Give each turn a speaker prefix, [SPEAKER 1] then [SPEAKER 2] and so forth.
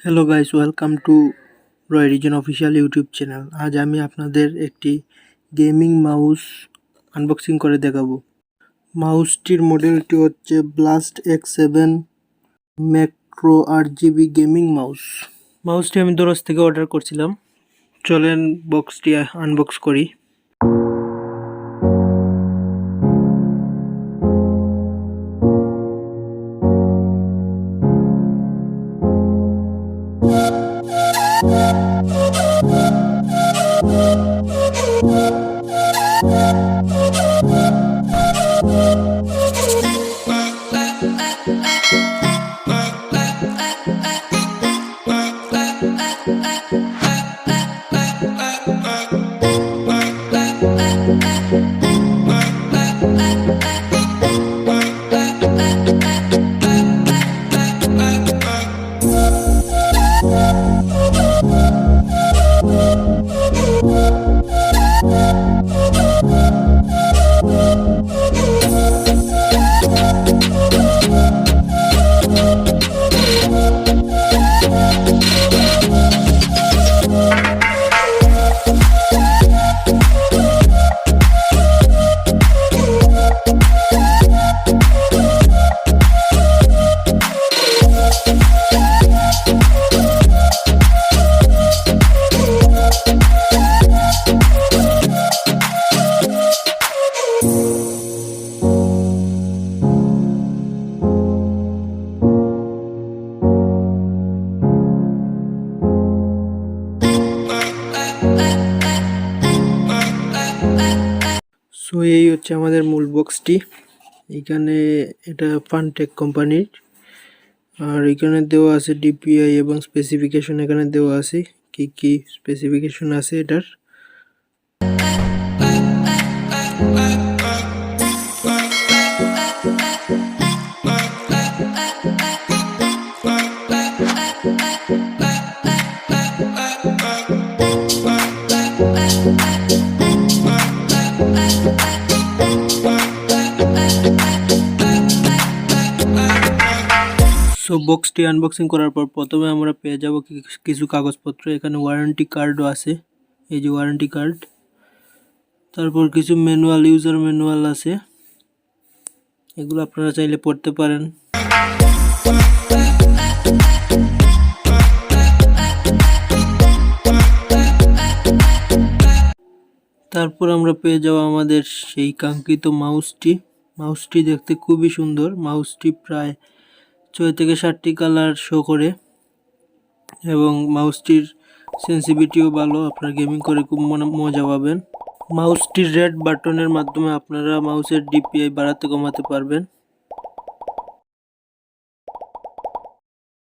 [SPEAKER 1] Hello guys, welcome to Roy reason official YouTube channel. আজ আমি আপনাদের একটি গেমিং মাউস আনবক্সিং করে দেখাবো। মাউসটির মডেলটি হচ্ছে blast X7 macro RGB gaming mouse. মাউসটি আমি দোরস থেকে অর্ডার করছিলাম। চলেন বক্সটি আনবক্স করি। সো এই হচ্ছে আমাদের মূল বক্সটি। এখানে এটা ফানটেক কোম্পানির, আর এখানে দেওয়া আছে ডিপিআই এবং স্পেসিফিকেশন এখানে দেওয়া আছে, কি কি স্পেসিফিকেশন আছে এটার। সো বক্সটি আনবক্সিং করার পর প্রথমে আমরা পেয়ে যাব কিছু কাগজপত্র। এখানে ওয়ারেন্টি কার্ডও আছে, এই যে ওয়ারেন্টি কার্ড। তারপর কিছু ম্যানুয়াল, ইউজার ম্যানুয়াল আছে, এগুলো আপনারা চাইলে পড়তে পারেন। তারপর আমরা পেয়ে যাব আমাদের সেই কাঙ্ক্ষিত মাউসটি দেখতে খুবই সুন্দর। মাউসটি প্রায় 6 থেকে 7টি কালার শো করে এবং মাউসটির সেন্সিটিভিটিও ভালো। আপনারা গেমিং করে খুব মজা পাবেন। মাউসটির রেড বাটনের মাধ্যমে আপনারা মাউসের ডিপিআই বাড়াতে কমাতে পারবেন।